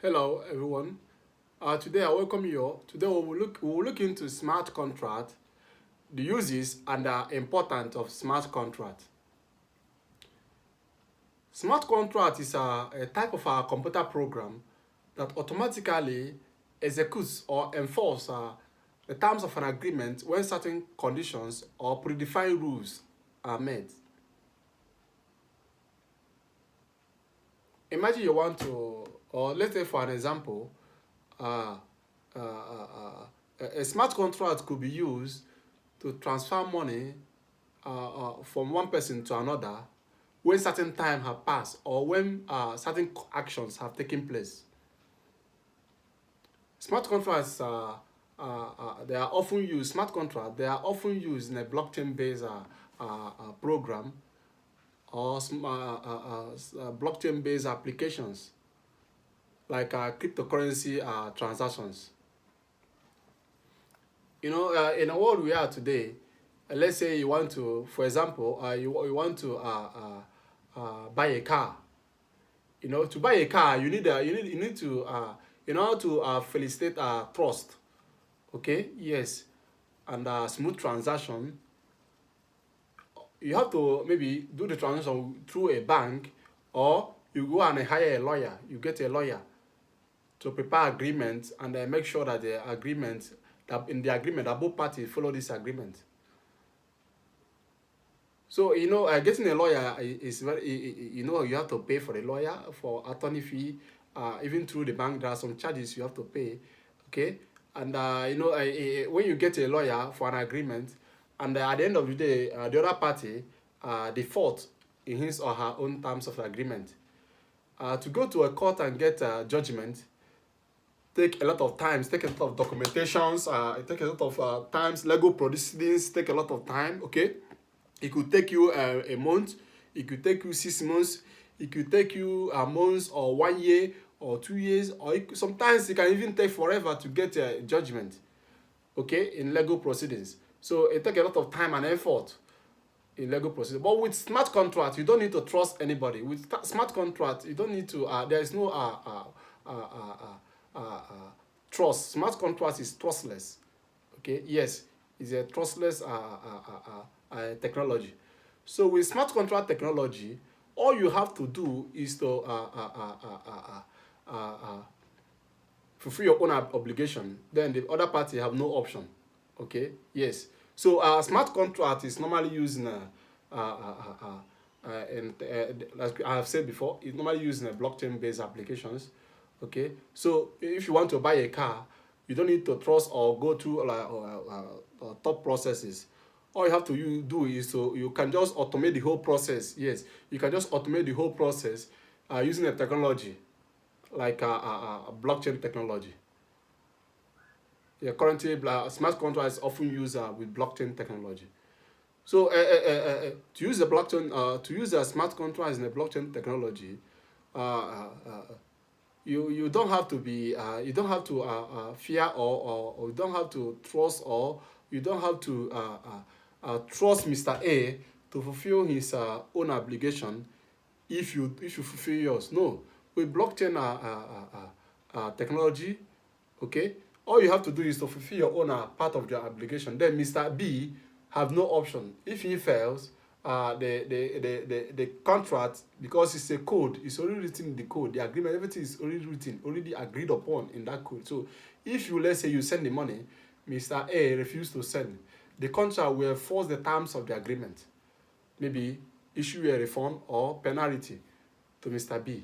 Hello everyone. Today I welcome you all. Today we will look into smart contract, the uses and the importance of smart contract. Smart contract is a type of a computer program that automatically executes or enforces the terms of an agreement when certain conditions or predefined rules are met. Imagine you want to, or let's say for an example, uh, a smart contract could be used to transfer money from one person to another when certain time have passed or when certain actions have taken place. Smart contracts they are often used. Smart contracts they are often used in a blockchain-based program or blockchain-based applications like cryptocurrency transactions. In the world we are today, let's say you want to, for example, you want to buy a car. To buy a car, you need to in order to felicitate trust. Okay, yes, and smooth transaction. You have to maybe do the transaction through a bank, or you go and hire a lawyer. You get a lawyer to prepare agreement and make sure that the agreement that in the agreement that both parties follow this agreement. So getting a lawyer is very. You have to pay for the lawyer for attorney fee. Even through the bank, there are some charges you have to pay. Okay, and when you get a lawyer for an agreement, and at the end of the day, the other party default in his or her own terms of agreement. To go to a court and get a judgment take a lot of times, take a lot of documentations, it take a lot of times, legal proceedings take a lot of time. Okay, it could take you a month, it could take you 6 months, it could take you a month or 1 year or 2 years, or sometimes it can even take forever to get a judgment. Okay, in legal proceedings. So it take a lot of time and effort in legal proceedings. But with smart contract, you don't need to trust anybody. With smart contract, you don't need to. There is no trust. Smart contract is trustless. Okay, yes, it's a trustless technology. So with smart contract technology, all you have to do is to fulfill your own obligation. Then the other party have no option. Okay, yes. So smart contract is normally used like I have said before, it's normally used in blockchain-based applications. Okay, so if you want to buy a car, you don't need to trust or go through top processes. All you have to do is you can just automate the whole process. Yes, you can just automate the whole process using a technology like blockchain technology. Yeah, currently smart contract is often used with blockchain technology. So to use the blockchain, to use a smart contract in a blockchain technology, uh, uh, uh, you don't have to be you don't have to fear or you don't have to trust, or you don't have to trust Mr. A to fulfill his own obligation if you fulfill yours. No, with blockchain technology, okay, all you have to do is to fulfill your own part of your obligation. Then Mr. B have no option. If he fails, the contract, because it's a code, it's already written in the code, the agreement, everything is already written, already agreed upon in that code. So if you, let's say you send the money, Mr. A refuse to send, the contract will enforce the terms of the agreement, maybe issue a refund or penalty to Mr. B.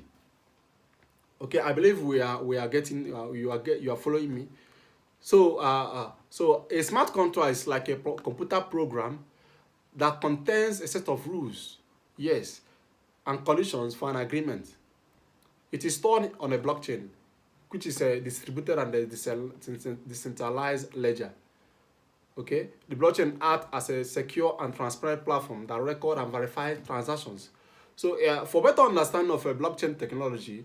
Okay, I believe we are getting you are following me. So a smart contract is like a computer program that contains a set of rules, yes, and conditions for an agreement. It is stored on a blockchain, which is a distributed and a decentralized ledger. Okay, the blockchain acts as a secure and transparent platform that record and verify transactions. So for better understanding of a blockchain technology,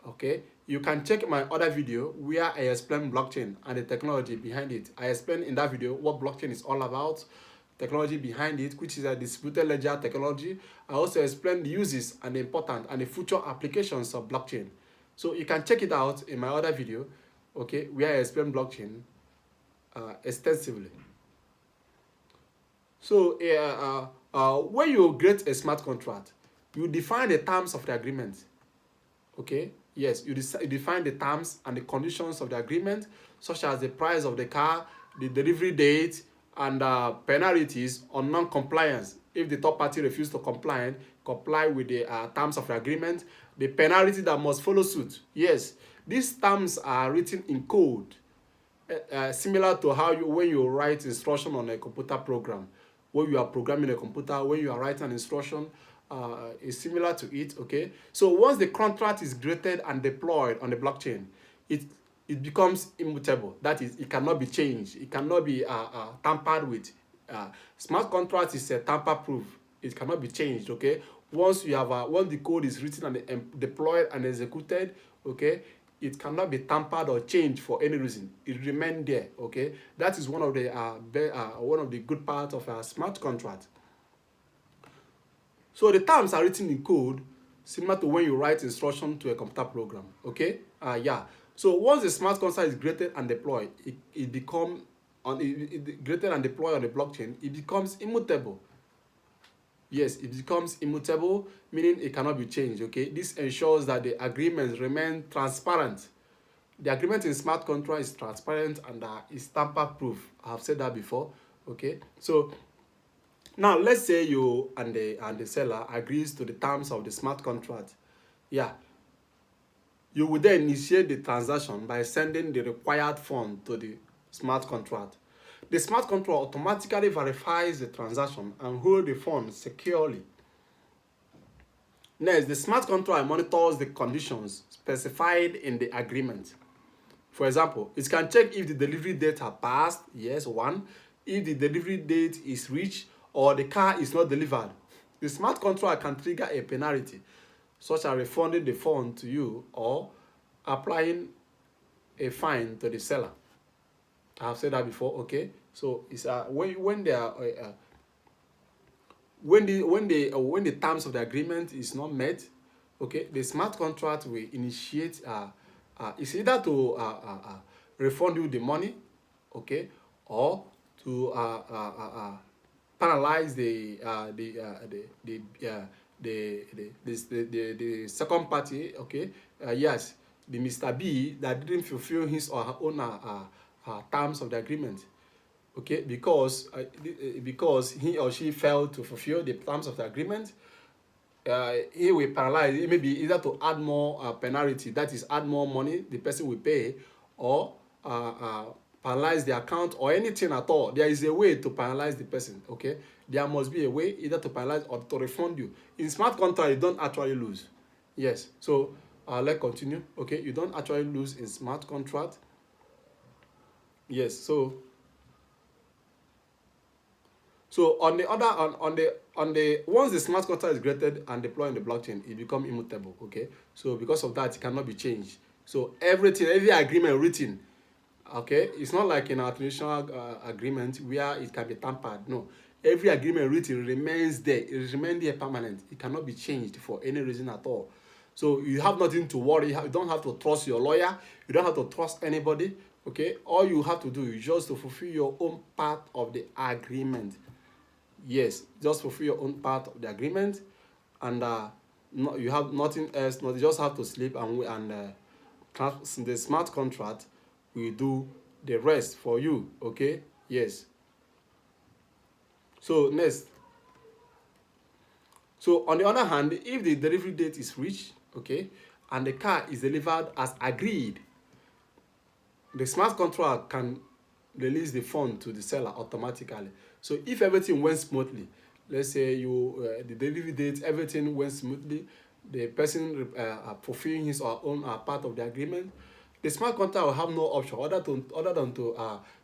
okay, you can check my other video where I explain blockchain and the technology behind it. I explain in that video what blockchain is all about, technology behind it, which is a distributed ledger technology. I also explain the uses and the important and the future applications of blockchain. So you can check it out in my other video, okay, where I explain blockchain extensively. So when you create a smart contract, you define the terms of the agreement. Okay, yes, you define the terms and the conditions of the agreement, such as the price of the car, the delivery date, and penalties on non-compliance. If the third party refuses to comply with the terms of the agreement, the penalty that must follow suit. Yes, these terms are written in code, similar to how when you write instruction on a computer program, when you are programming a computer, when you are writing an instruction, is similar to it. Okay, so once the contract is created and deployed on the blockchain, it it becomes immutable. That is, it cannot be changed, it cannot be tampered with. Smart contract is tamper proof, it cannot be changed. Okay, once you have once the code is written and deployed and executed, okay, it cannot be tampered or changed for any reason. It remains there. Okay, that is one of the good parts of a smart contract. So the terms are written in code, similar to when you write instruction to a computer program. Okay, yeah. So once the smart contract is created and deployed, it becomes created and deployed on the blockchain, it becomes immutable. Yes, it becomes immutable, meaning it cannot be changed. Okay, this ensures that the agreements remain transparent. The agreement in smart contract is transparent and is tamper proof. I have said that before. Okay, so now let's say you and the seller agrees to the terms of the smart contract. Yeah, you will then initiate the transaction by sending the required fund to the smart contract. The smart contract automatically verifies the transaction and holds the funds securely. Next, the smart contract monitors the conditions specified in the agreement. For example, it can check if the delivery date has passed, yes, one, if the delivery date is reached, or the car is not delivered. The smart contract can trigger a penalty, such as refunding the fund to you or applying a fine to the seller. I have said that before. Okay, so it's when they are when the terms of the agreement is not met, okay, the smart contract will initiate it's either to refund you the money, okay, or to penalize the second party. Okay, yes, the Mr. B that didn't fulfill his or her own terms of the agreement. Okay, because he or she failed to fulfill the terms of the agreement, he will penalize. It may be either to add more penalty, that is, add more money the person will pay, or penalize the account, or anything at all. There is a way to penalize the person. Okay, there must be a way either to penalize or to refund you. In smart contract, you don't actually lose. Yes, so let's continue. Okay, you don't actually lose in smart contract. Yes, so on the other on the once the smart contract is created and deployed in the blockchain, it becomes immutable. Okay, so because of that, it cannot be changed. So every agreement written, okay, it's not like in our traditional agreement where it can be tampered. No, every agreement written remains there. It remains there permanent. It cannot be changed for any reason at all. So you have nothing to worry. You don't have to trust your lawyer. You don't have to trust anybody. Okay, all you have to do is just to fulfill your own part of the agreement. Yes, just fulfill your own part of the agreement, and no, you have nothing else. No, you just have to sleep, and the smart contract will do the rest for you. Okay, yes. So next, so on the other hand, if the delivery date is reached, okay, and the car is delivered as agreed, the smart contract can release the fund to the seller automatically. So if everything went smoothly, let's say the delivery date, everything went smoothly, the person fulfilling his or her own part of the agreement, the smart contract will have no option other than to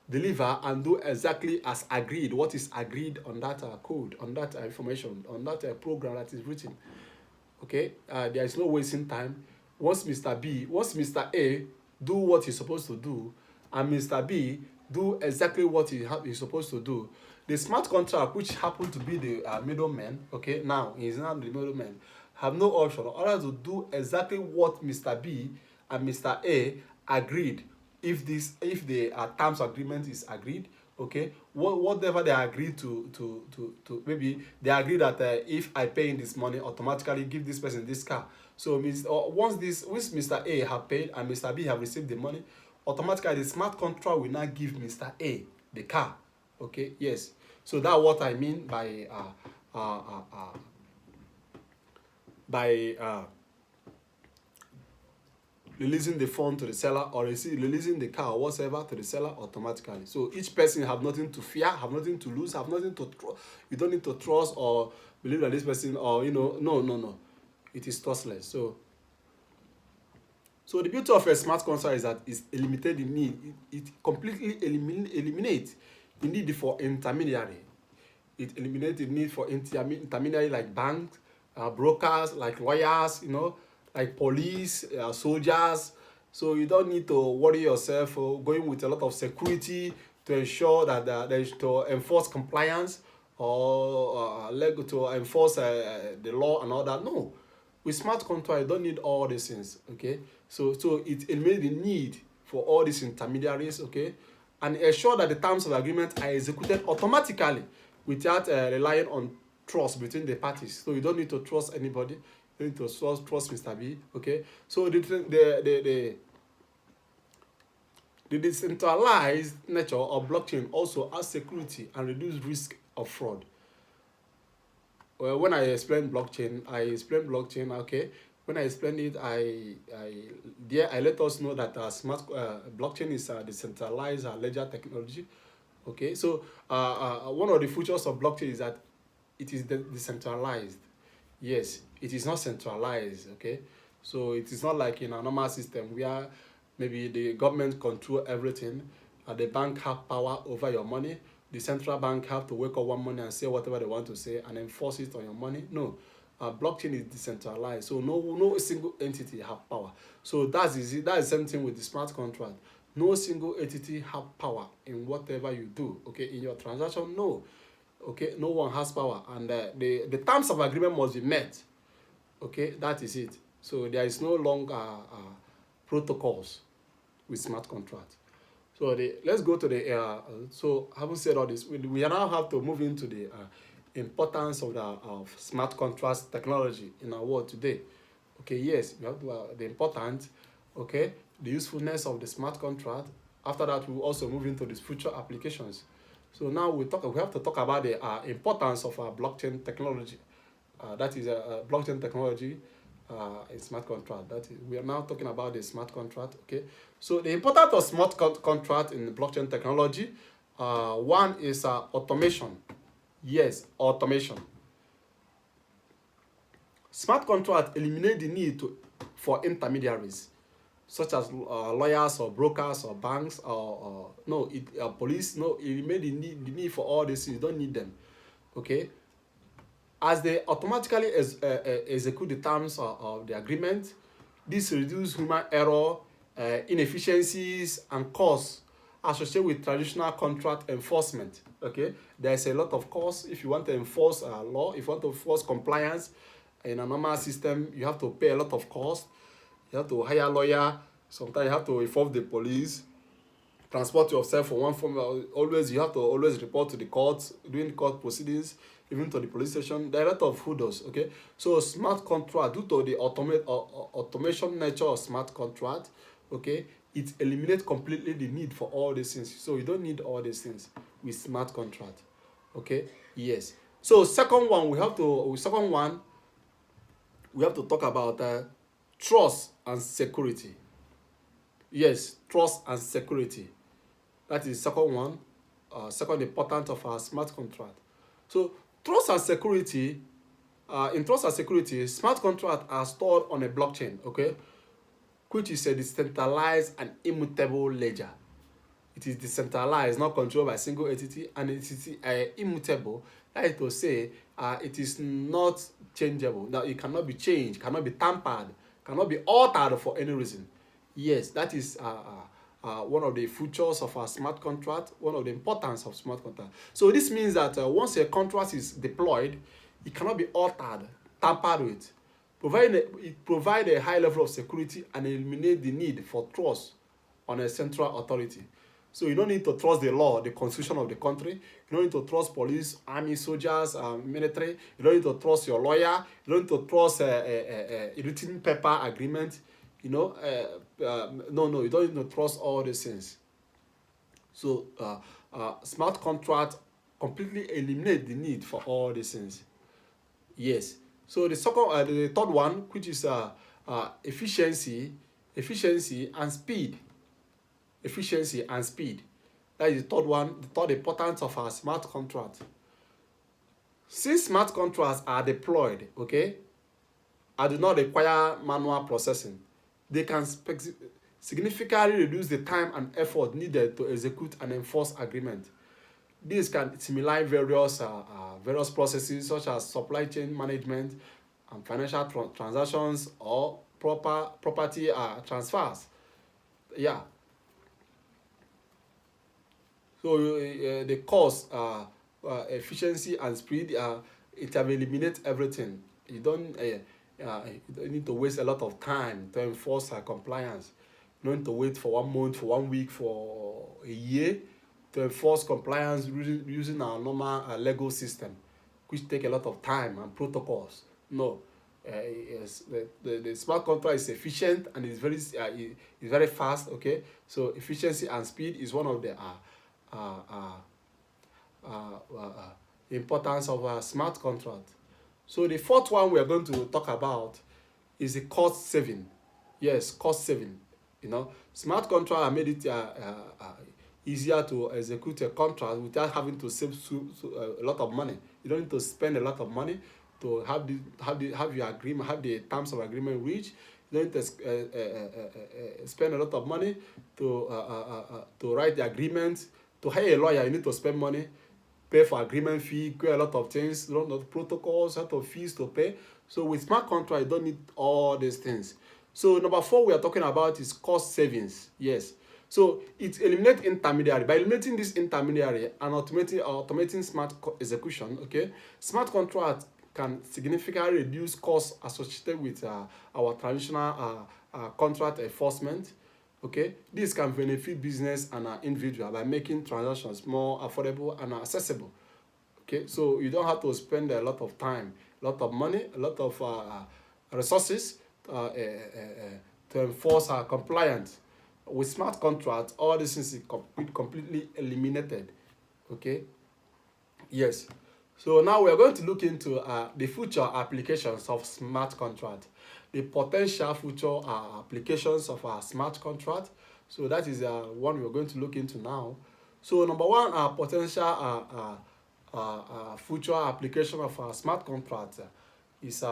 deliver and do exactly as agreed, what is agreed on that code, on that information, on that program that is written. Okay, there is no wasting time. Once Mr. A do what he's supposed to do, and Mr. B do exactly what he's supposed to do, the smart contract, which happened to be the middleman, okay, now he's not the middleman, have no option other to do exactly what Mr. B and Mr. A agreed. If the terms agreement is agreed, okay, whatever they agreed to maybe they agree that if I pay in this money, automatically give this person this car. So once Mr. A have paid and Mr. B have received the money, automatically the smart contract will now give Mr. A the car. Okay, yes. So that's what I mean by releasing the fund to the seller, or releasing the car or whatever to the seller automatically. So each person have nothing to fear, have nothing to lose, have nothing to you don't need to trust or believe that this person, or no. It is trustless. So the beauty of a smart contract is that it's eliminated the need. It completely eliminates the need for intermediary. It eliminates the need for intermediary like banks, brokers, like lawyers, like police, soldiers. So you don't need to worry yourself going with a lot of security to ensure that to enforce compliance or to enforce the law and all that. No, with smart contract you don't need all these things. Okay, so it eliminates the need for all these intermediaries. Okay, and ensure that the terms of agreement are executed automatically without relying on trust between the parties. So you don't need to trust anybody. You need to trust Mr. B. Okay, so the decentralized nature of blockchain also adds security and reduce risk of fraud. Well, when I explain blockchain, okay. When I explain it, I let us know that smart blockchain is a decentralized ledger technology. Okay, so one of the features of blockchain is that it is decentralized. Yes, it is not centralized. Okay, so it is not like in a normal system where maybe the government control everything and the bank have power over your money. The central bank have to wake up one morning and say whatever they want to say and enforce it on your money. No, blockchain is decentralized, so no single entity have power. So that's easy. That is the same thing with the smart contract. No single entity have power in whatever you do. Okay, in your transaction, no. Okay, no one has power, and the terms of agreement must be met. Okay, that is it. So there is no longer protocols with smart contract. So let's go to the so having said all this, we now have to move into the importance of smart contract technology in our world today. Okay, yes, we have to, the importance, okay, the usefulness of the smart contract. After that, we'll also move into the future applications. So now we have to talk about the importance of blockchain technology. That is blockchain technology in smart contract. We are now talking about the smart contract. Okay, so the importance of smart contract in blockchain technology. One is automation. Yes, automation. Smart contract eliminate the need for intermediaries, such as lawyers or brokers or banks or police. No, it eliminate the need for all these things. You don't need them. Okay, as they automatically execute the terms of the agreement, this reduce human error, inefficiencies and costs associated with traditional contract enforcement. Okay, there's a lot of costs if you want to enforce law. If you want to enforce compliance in a normal system, you have to pay a lot of costs. You have to hire a lawyer. Sometimes you have to inform the police, transport yourself from one form. You have to always report to the courts, doing court proceedings, even to the police station. There are a lot of hoodos. Okay, so smart contract, due to the automation nature of smart contract, okay, it eliminates completely the need for all these things. So you don't need all these things with smart contract. Okay, yes. So second one, we have to talk about trust and security. Yes, trust and security. That is second one. Second important of our smart contract. So trust and security. In trust and security, smart contracts are stored on a blockchain. Okay, which is a decentralized and immutable ledger. It is decentralized, not controlled by a single entity, and it is immutable. That is to say, it is not changeable. Now, it cannot be changed, cannot be tampered, cannot be altered for any reason. Yes, that is one of the features of a smart contract, one of the importance of smart contract. So this means that once a contract is deployed, it cannot be altered, tampered with. It provides a high level of security and eliminate the need for trust on a central authority. So you don't need to trust the law, the constitution of the country. You don't need to trust police, army, soldiers, military. You don't need to trust your lawyer. You don't need to trust a written paper agreement. No, you don't need to trust all these things. So smart contract completely eliminate the need for all these things. Yes. So the third one, which is efficiency and speed. Efficiency and speed. That is the third one, the third importance of our smart contract. Since smart contracts are deployed, okay, and do not require manual processing, they can significantly reduce the time and effort needed to execute and enforce agreement. This can simulate various processes such as supply chain management and financial transactions or property transfers. Yeah. So the cost, efficiency and speed, it will eliminate everything. You don't need to waste a lot of time to enforce compliance. You don't need to wait for 1 month, for 1 week, for a year to enforce compliance using our normal legal system, which take a lot of time and protocols. No, yes, the smart contract is efficient and it's very fast. Okay, so efficiency and speed is one of the importance of a smart contract. So the fourth one we are going to talk about is the cost saving. Yes, cost saving. Smart contract have made it easier to execute a contract without having to save a lot of money. You don't need to spend a lot of money to have your agreement, have the terms of agreement reached. You don't need to spend a lot of money to write the agreement. To hire a lawyer, you need to spend money, pay for agreement fee, get a lot of things, a lot of protocols, a lot of fees to pay. So with smart contract, you don't need all these things. So number 4 we are talking about is cost savings. Yes. So it eliminates intermediary. By eliminating this intermediary and automating smart execution, okay, smart contract can significantly reduce costs associated with our traditional contract enforcement. Okay, this can benefit business and individual by making transactions more affordable and accessible. Okay, so you don't have to spend a lot of time, a lot of money, a lot of resources to enforce compliance. With smart contracts, all these things is completely eliminated. Okay, yes. So now we are going to look into the future applications of smart contract, the potential future applications of our smart contract. So that is one we are going to look into now. So number 1, potential future application of our smart contract is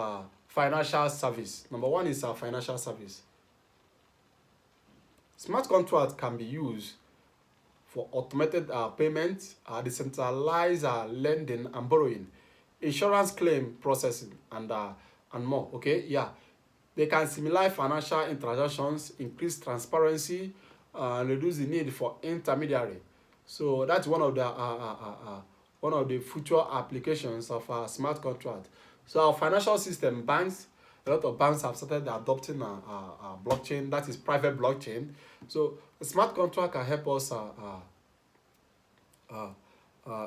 financial service. Number 1 is financial service. Smart contract can be used for automated payments, decentralized lending and borrowing, insurance claim processing, and more. Okay, yeah, they can simplify financial transactions, increase transparency, and reduce the need for intermediary. So that's one of the future applications of smart contract. So our financial system, banks, a lot of banks have started adopting blockchain, that is private blockchain. So the smart contract can help us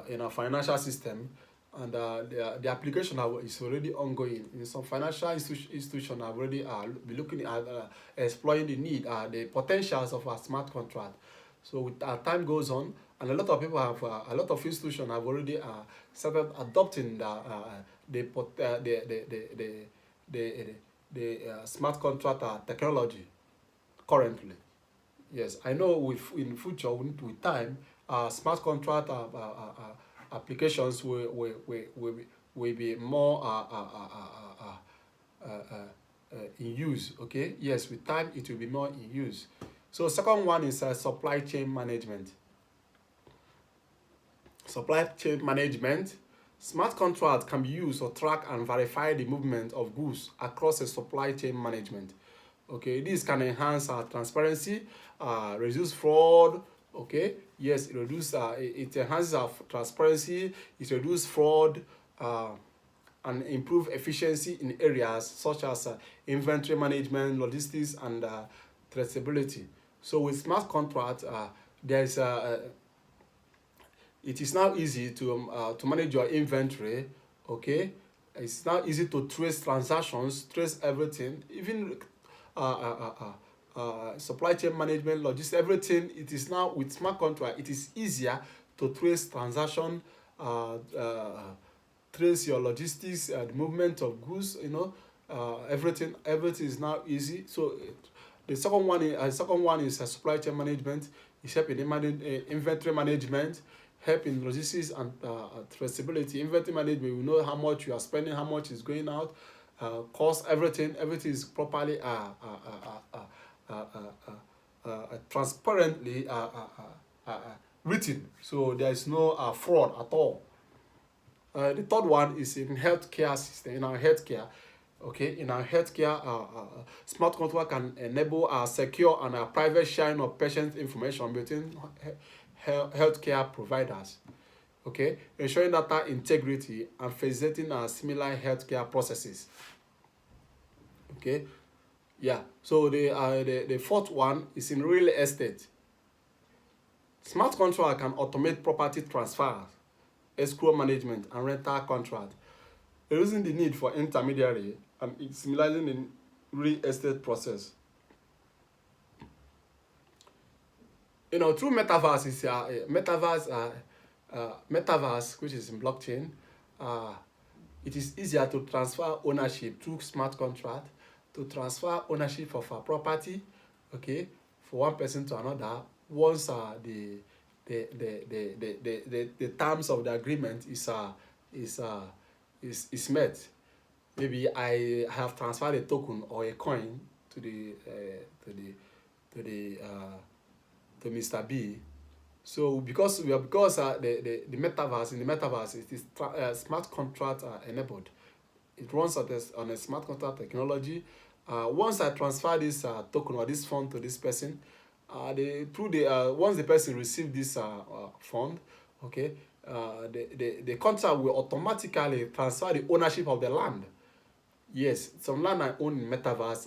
in our financial system, and the application is already ongoing. In some financial institutions have already be looking at exploring the need, the potentials of a smart contract. So with time goes on, and a lot of people have, a lot of institutions have already started adopting the smart contract technology currently. Yes, I know in future with time, smart contract applications will be more in use. Okay, yes, with time it will be more in use. So second one is supply chain management. Supply chain management. Smart contracts can be used to track and verify the movement of goods across a supply chain management. Okay, this can enhance transparency, reduce fraud. Okay, yes, it enhances our transparency, it reduces fraud, and improve efficiency in areas such as inventory management, logistics, and traceability. So with smart contract, there's it is now easy to manage your inventory. Okay, it's now easy to trace transactions, trace everything, even supply chain management, logistics, everything. It is now with smart contract. It is easier to trace transaction, trace your logistics, the movement of goods. Everything is now easy. So the second one is supply chain management. It's help in inventory management, help in logistics and traceability. Inventory management, we know how much you are spending, how much is going out, cost, everything is properly transparently written, so there is no fraud at all. The third one is in healthcare system. In our healthcare, okay, in our healthcare, smart contract can enable secure and private sharing of patient information between healthcare providers. Okay, ensuring data integrity and facilitating similar healthcare processes. Okay, yeah. So the fourth one is in real estate. Smart contract can automate property transfers, escrow management, and rental contract, reducing the need for intermediary and similarly in real estate process. Through metaverse is metaverse, which is in blockchain. Uh, it is easier to transfer ownership through smart contract, to transfer ownership of a property, okay, for one person to another once the terms of the agreement is met. Maybe I have transferred a token or a coin to the to the to Mr. B. So because the metaverse, in the metaverse, it is smart contract enabled. It runs on a smart contract technology. Once I transfer this token or this fund to this person, once the person receives this fund, okay, the contract will automatically transfer the ownership of the land. Yes, some land I own in metaverse.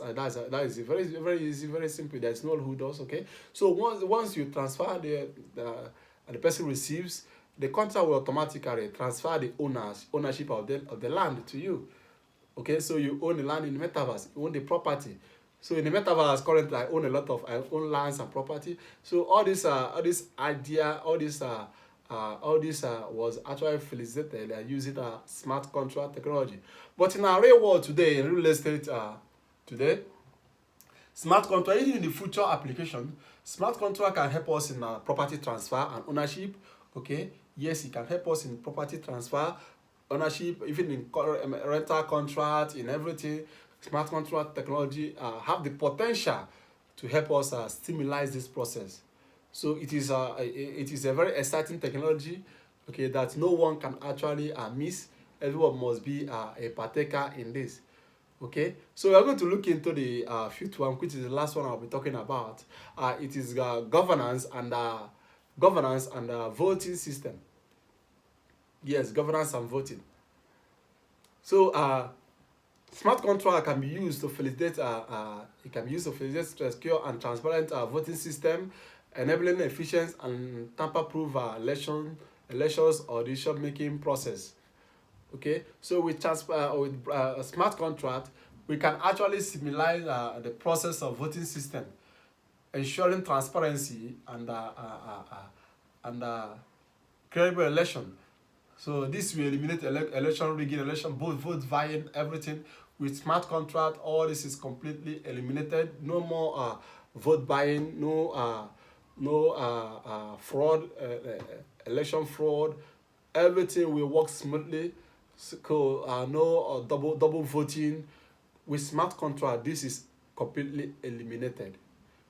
That is very very easy, very simple. There's no who does. Okay, so once you transfer the person receives, the contract will automatically transfer the ownership of the land to you. Okay, so you own the land in the metaverse, you own the property. So in the metaverse currently, I own lands and property. So all this idea, all this was actually facilitated using smart contract technology. But in our real world today, in real estate today, smart contract, even in the future application, smart contract can help us in property transfer and ownership. Okay, yes, it can help us in property transfer, ownership, even in rental contract, in everything. Smart contract technology have the potential to help us stimulate this process. So it is a very exciting technology, okay, that no one can actually miss. Everyone must be a partaker in this. Okay, so we are going to look into the fifth one, which is the last one I'll be talking about. It is governance and voting system. Yes, governance and voting. So smart contract can be used to facilitate secure and transparent voting system, enabling efficient and tamper-proof elections or decision-making process. Okay, so with smart contract, we can actually simulate the process of voting system, ensuring transparency and credible election. So this will eliminate election rigging, election vote buying, everything. With smart contract, all this is completely eliminated. No more vote buying, no fraud, election fraud. Everything will work smoothly. So no double voting. With smart contract, this is completely eliminated.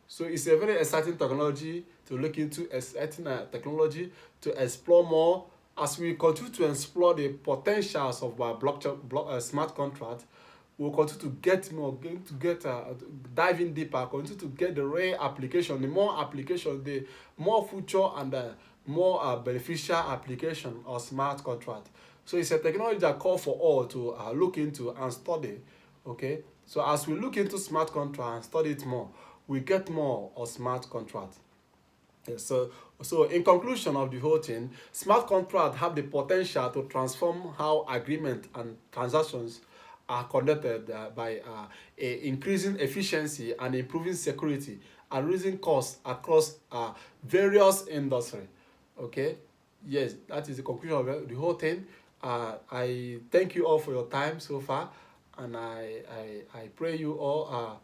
So it's a very exciting technology to look into, exciting technology to explore more. As we continue to explore the potentials of blockchain smart contract, we'll continue to get more, going to get dive in deeper, continue to get the rare application. The more application, the more future and more beneficial application of smart contract. So it's a technology that call for all to look into and study. Okay, so as we look into smart contract and study it more, we get more of smart contract. Yeah, so in conclusion of the whole thing, smart contracts have the potential to transform how agreement and transactions are conducted by increasing efficiency and improving security and reducing costs across various industries. Okay, yes, that is the conclusion of the whole thing. I thank you all for your time so far, and I pray you all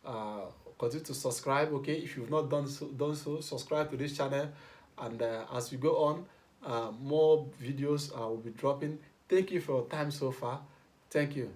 uh, continue to subscribe. Okay, if you've not done so, subscribe to this channel, and as we go on, more videos will be dropping. Thank you for your time so far. Thank you.